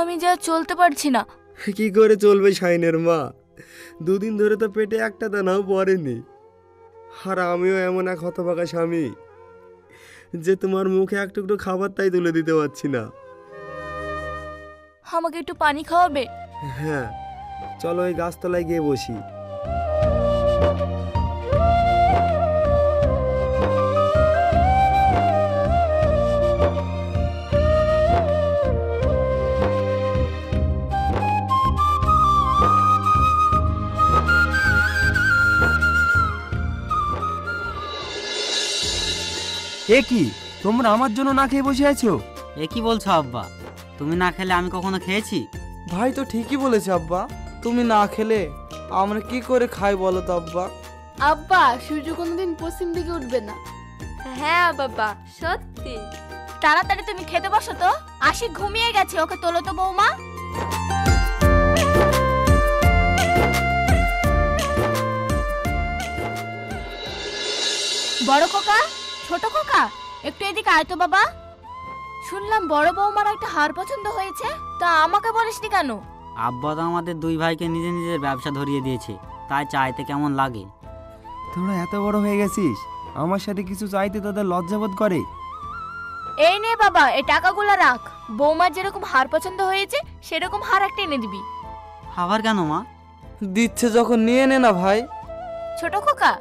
আমি যা চলতে পারছি না। কি করে চলবে শাইনের মা? দুদিন ধরে তো পেটে একটা দানাও পড়েনি। আর আমিও এমন এক হতভাগা স্বামী যে তোমার মুখে এক টুকরো খাবার তাই তুলে দিতে পারছি না। আমাকে একটু পানি খাওয়াবে? হ্যাঁ, চলো ওই গাছতলায় গিয়ে বসি। এ কি, তোমরা আমার জন্য না খেয়ে বসে আছো? এ কি বলছো আব্বা? তুমি না খেলে আমি কখনো খেয়েছি? ভাই তো ঠিকই বলেছে আব্বা, তুমি না খেলে আমরা কি করে খাই বলো তো আব্বা? আব্বা, সূর্য কোনোদিন পশ্চিম দিকে উঠবে না। হ্যাঁ বাবা, সত্যি। তাড়াতাড়ি তুমি খেতে বসো তো, আশিক ঘুমিয়ে গেছে, ওকে তোলো তো বৌমা। বড় খোকা, ছোট খোকা, একটু এদিকে আয় তো বাবা। শুনলাম বড় বৌমার একটা হার পছন্দ হয়েছে, তা আমাকে বলিসনি কেন? আব্বা তো আমাদের দুই ভাইকে নিজের নিজের ব্যবসা ধরিয়ে দিয়েছে, তাই চাইতে কেমন লাগে। তোরা এত বড় হয়ে গেছিস, আমার সাথে কিছু চাইতে তোদের লজ্জাবোধ করে? এই নে বাবা, এই টাকাগুলো রাখ। বৌমার যেরকম হার পছন্দ হয়েছে সেরকম হার একটা এনে দিবি। আবার কেন মা? দিচ্ছে যখন নিয়ে নে না ভাই। ছোট খোকা,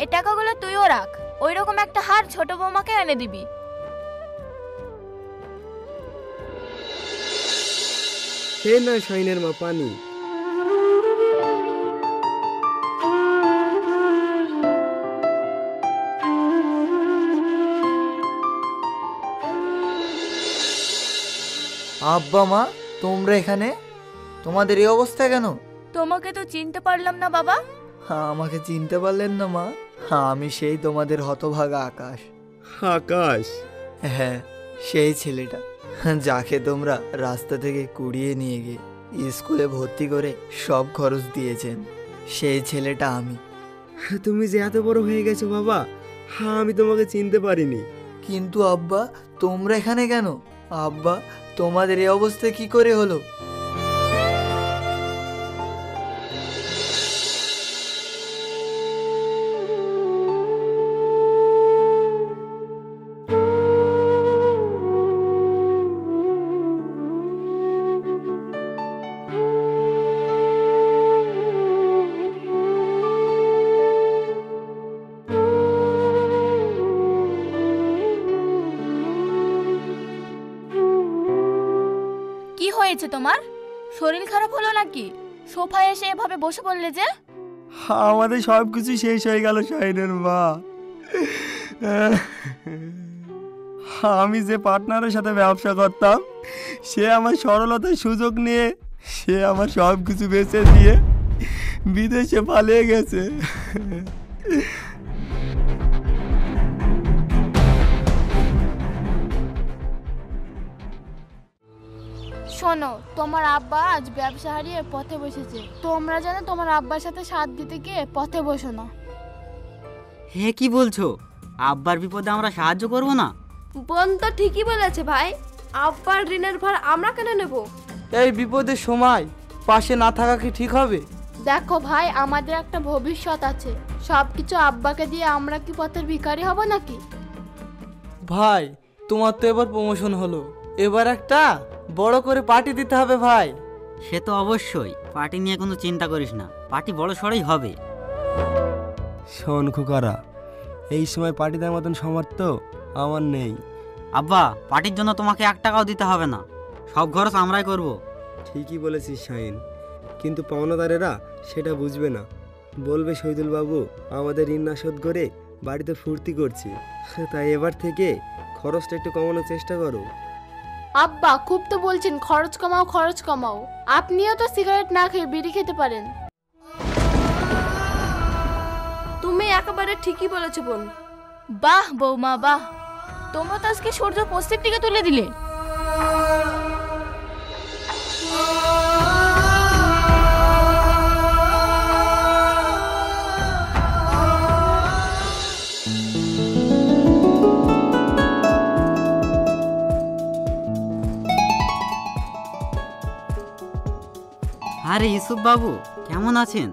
এই টাকাগুলো তুইও রাখ, ওই রকম একটা হার ছোট বৌমাকে এনে দিবি। হে না শাইনের মা, পানি। আব্বা মা, তোমরা এখানে? তোমাদের এই অবস্থা কেন? তোমাকে তো চিনতে পারলাম না বাবা। আমাকে চিনতে পারলেন না মা? আমি সেই তোমাদের হতভাগা আকাশ। আকাশ? হ্যাঁ, সেই ছেলেটা যাকে তোমরা রাস্তা থেকে কুড়িয়ে নিয়ে গিয়ে স্কুলে ভর্তি করে সব খরচ দিয়েছেন। সেই ছেলেটা আমি। তুমি যে এত বড় হয়ে গেছো বাবা, হ্যাঁ আমি তোমাকে চিনতে পারিনি। কিন্তু আব্বা, তোমরা এখানে কেন? আব্বা, তোমাদের এই অবস্থা কি করে হলো? তোমার শরীর খারাপ হলো নাকি? সোফায় এসে এভাবে বসে পড়লে যে? আমাদের সবকিছু শেষ হয়ে গেল শাইনের মা। আমি যে পার্টনারের সাথে ব্যবসা করতাম, সে আমার সরলতার সুযোগ নিয়ে সে আমার সবকিছু বেচে দিয়ে বিদেশে পালিয়ে গেছে। শোনো, তোমার আব্বা আজ ব্যবসা হারিয়ে পথে বসেছে। তোমরা যেন তোমার আব্বার সাথে সাথ দিতে গিয়ে পথে বসো না। হে কি বলছো? আব্বার বিপদে আমরা সাহায্য করব না? বোন তো ঠিকই বলেছে ভাই, আব্বার ঋণের ভার আমরা কেন নেব? এই বিপদের সময় পাশে না থাকা কি ঠিক হবে? দেখো ভাই, আমাদের একটা ভবিষ্যৎ আছে। সবকিছু আব্বাকে দিয়ে আমরা কি পথের ভিখারি হব নাকি? ভাই, তোমার তো এবার প্রমোশন হলো, এবার একটা বড় করে পার্টি দিতে হবে ভাই। সে তো অবশ্যই, পার্টি নিয়ে কোনো চিন্তা করিস না, পার্টি বড় সড়ই হবে। শোন খোকারা, এই সময় পার্টি দেওয়ার মতন সামর্থ্য আমার নেই। আব্বা, পার্টির জন্য তোমাকে 1 টাকাও দিতে হবে না, সব খরচ আমরাই করব। ঠিকই বলেছিস শাহিন, কিন্তু পাওনাদারেরা সেটা বুঝবে না। বলবে শহীদুল বাবু আমাদের ঋণ না শোধ করে বাড়িতে ফুর্তি করছি, তাই এবার থেকে খরচটা একটু কমানোর চেষ্টা করো। আব্বা খুব তো বলছেন খরচ কমাও খরচ কমাও, আপনিও তো সিগারেট না খেয়ে বিড়ি খেতে পারেন। তুমি একেবারে ঠিকই বলেছো বোন। বাহ বৌমা বাহ, তোমরা তো আজকে সূর্য পশ্চিম দিকে তুলে দিলে। আরে ইউসুফ বাবু, কেমন আছেন?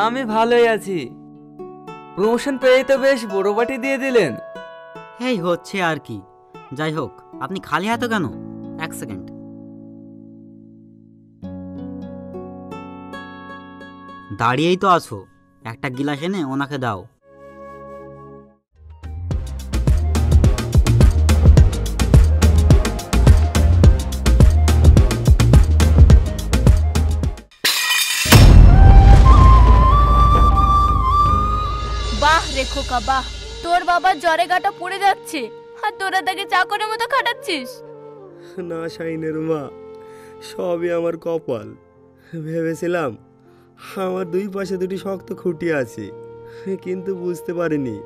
আমি ভালোই আছি। প্রমোশন পেয়ে তো বেশ বড় পার্টি দিয়ে দিলেন। এই হচ্ছে আর কি। যাই হোক, আপনি খালি হাতে কেন? এক সেকেন্ড। দাঁড়িয়েই তো আছো, একটা গিলাস এনে ওনাকে দাও। বাহ রে খোকা বাহ, তোর বাবার জ্বরে গাটা পড়ে যাচ্ছে আর তোরা তাকে চাকরের মতো খাটাচ্ছিস। না শাহিনের মা, সবই আমার কপাল। ভেবেছিলাম আমার দুই পাশে দুটি শক্ত খুঁটি আছে, কিন্তু বুঝতে পারিনি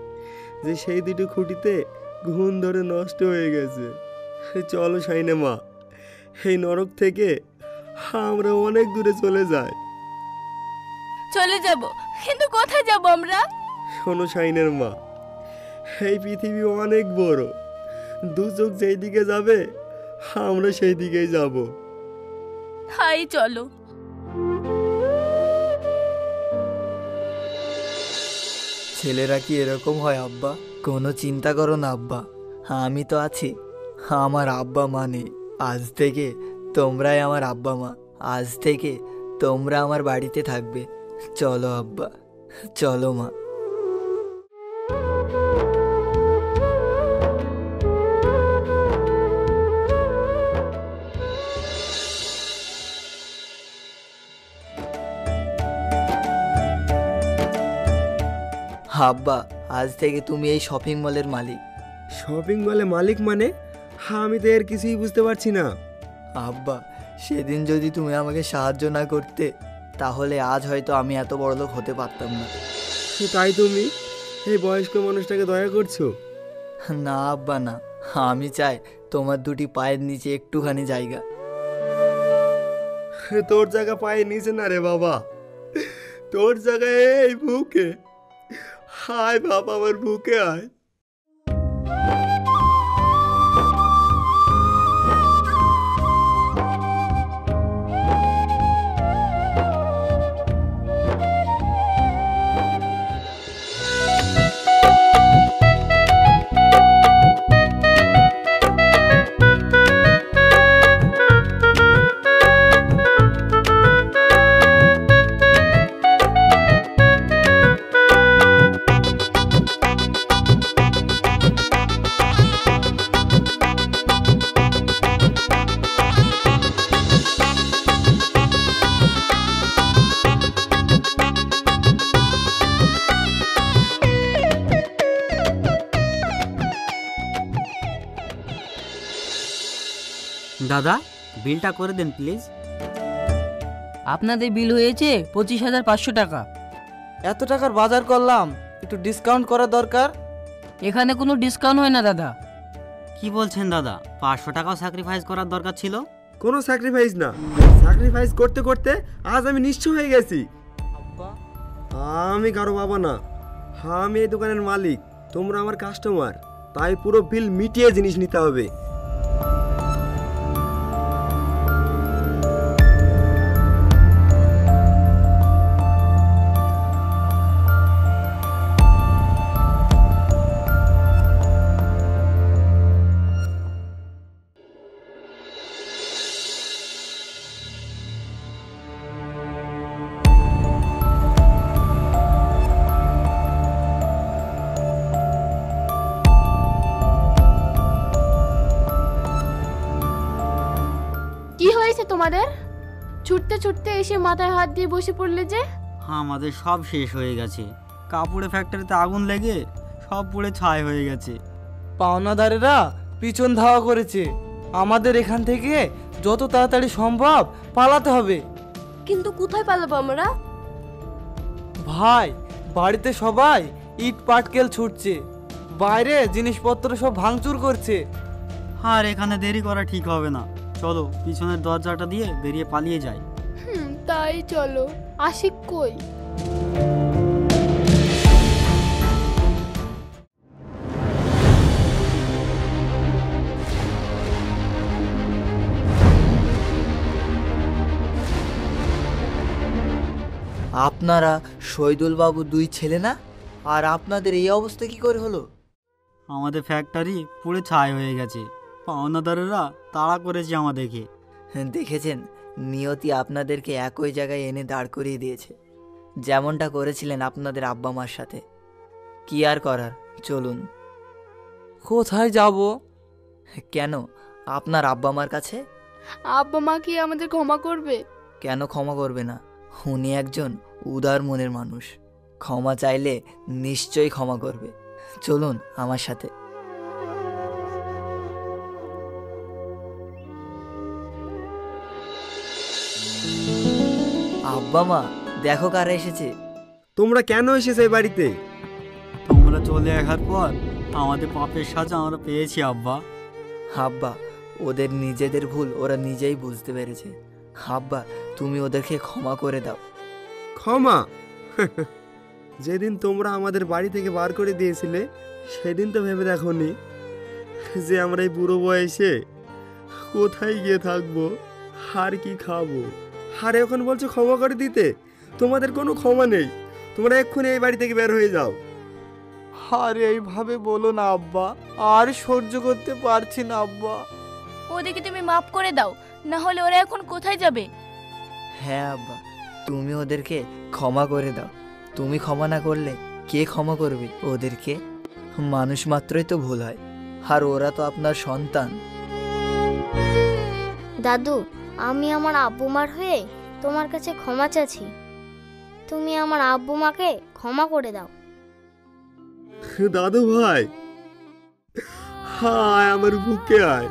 যে সেই দুটি খুঁটিতে ঘুণ ধরে নষ্ট হয়ে গেছে। চলো শাহিনে মা, এই নরক থেকে আমরা অনেক দূরে চলে যাই। চলে যাব, কিন্তু কোথায় যাব আমরা? শোনো শাহিনের মা, এই পৃথিবী অনেক বড়, দু চোখ যেই দিকে যাবে আমরা সেই দিকেই যাব। হাই চলো। ছেলেরা কি এরকম হয় আব্বা? কোনো চিন্তা করো না আব্বা, আমি তো আছি। আমার আব্বা মানে আজ থেকে তোমরাই আমার আব্বা মা। আজ থেকে তোমরা আমার বাড়িতে থাকবে। চলো আব্বা, চলো মা। আব্বা, আজ থেকে তুমি এই শপিং মলের মালিক। শপিং মলে মালিক মানে? আমি তো এর কিছুই বুঝতে পারছি না। আব্বা, সেদিন যদি তুমি আমাকে সাহায্য না করতে, তাহলে আজ হয়তো আমি এত বড় লোক হতে পারতাম না। তাই তুমি এই বয়স্ক মানুষটাকে দয়া করছো? না আব্বা না, আমি চাই তোমার দুটি পায়ের নিচে একটুখানি জায়গা। তোর জায়গা পায়ে নিচে না রে বাবা, তোর জায়গায় এই বুকে। হায় বাবা, আমার বুকে আয়। দাদা, বিলটা করে দেন প্লিজ। আপনাদের বিল হয়েছে 25,500 টাকা। এত টাকার বাজার করলাম, একটু ডিসকাউন্ট করা দরকার। এখানে কোনো ডিসকাউন্ট হয় না দাদা। কি বলছেন দাদা? 500 টাকাও স্যাক্রিফাইস করার দরকার ছিল। কোনো স্যাক্রিফাইস না, স্যাক্রিফাইস করতে করতে আজ আমি নিঃস্ব হয়ে গেছি। আমি কারো বাবা না, আমি এই দোকানের মালিক, তোমরা আমার কাস্টমার, তাই পুরো বিল মিটিয়ে জিনিস নিতে হবে। কি হয়েছে তোমাদের? ছুটতে ছুটতে এসে মাথায় হাত দিয়ে বসে পড়লে যে? আমাদের সব শেষ হয়ে গেছে। কাপড়ের ফ্যাক্টরিতে আগুন লেগে সব পুড়ে ছাই হয়ে গেছে। পাওনাদারেরা পিছন ধাওয়া করেছে। আমাদের এখান থেকে যত তাড়াতাড়ি সম্ভব পালাতে হবে। কিন্তু কোথায় পালাবো আমরা? ভাই, বাড়িতে সবাই ইট পাটকেল ছুটছে, বাইরে জিনিসপত্র সব ভাঙচুর করছে। আর এখানে দেরি করা ঠিক হবে না। চলো পিছনের দরজাটা দিয়ে বেরিয়ে পালিয়ে যাই। তাই চলো। আশিক কই? আপনারা শহীদুল বাবু 2 ছেলে না? আর আপনাদের এই অবস্থা কি করে হলো? আমাদের ফ্যাক্টরি পুরো ছাই হয়ে গেছে, পাওনাদারেরা তাড়া করেছে আমাদেরকে। দেখেছেন, নিয়তি আপনাদেরকে একই জায়গায় এনে দাঁড় করিয়ে দিয়েছে, যেমনটা করেছিলেন আপনাদের আব্বা মার সাথে। কি আর করার, চলুন। কোথায় যাব? কেন, আপনার আব্বা মার কাছে। আব্বা মা কি আমাদের ক্ষমা করবে? কেন ক্ষমা করবে না? উনি একজন উদার মনের মানুষ, ক্ষমা চাইলে নিশ্চয়ই ক্ষমা করবে। চলুন আমার সাথে। আব্বা মা, দেখো কারা এসেছে। তোমরা কেন এসেছো এই বাড়িতে? তোমরা চলে আসার পর আমাদের পাপের সাজা আমরা পেয়েছি আব্বা। আব্বা, ওদের নিজেদের ভুল ওরা নিজেই বুঝতে পেরেছে। আব্বা, তুমি ওদেরকে ক্ষমা করে দাও। ক্ষমা? যেদিন তোমরা আমাদের বাড়ি থেকে বার করে দিয়েছিলে সেদিন তো ভেবে দেখোনি যে আমরা এই বুড়ো বয়সে কোথায় গিয়ে থাকবো, আর কি খাবো। আর এখন বলছো ক্ষমা করে দিতে? তোমাদের কোনো ক্ষমা নেই, তোমরা এক্ষুনি এই বাড়ি থেকে বের হয়ে যাও। আর এইভাবে বলো না আব্বা, আর সহ্য করতে পারছি না আব্বা। ওদেরকে তুমি মাফ করে দাও, না হলে ওরা এখন কোথায় যাবে? হ্যাঁ আব্বা, তুমি ওদেরকে ক্ষমা করে দাও। তুমি ক্ষমা না করলে কে ক্ষমা করবে ওদেরকে? মানুষ মাত্রই তো ভুল হয়, আর ওরা তো আপনার সন্তান। দাদু, আমি আমার আব্বু মার হয়ে তোমার কাছে ক্ষমা চাচ্ছি। তুমি আমার আব্বু মাকে ক্ষমা করে দাও। দাদু ভাই, হায় আমার বুকে আয়।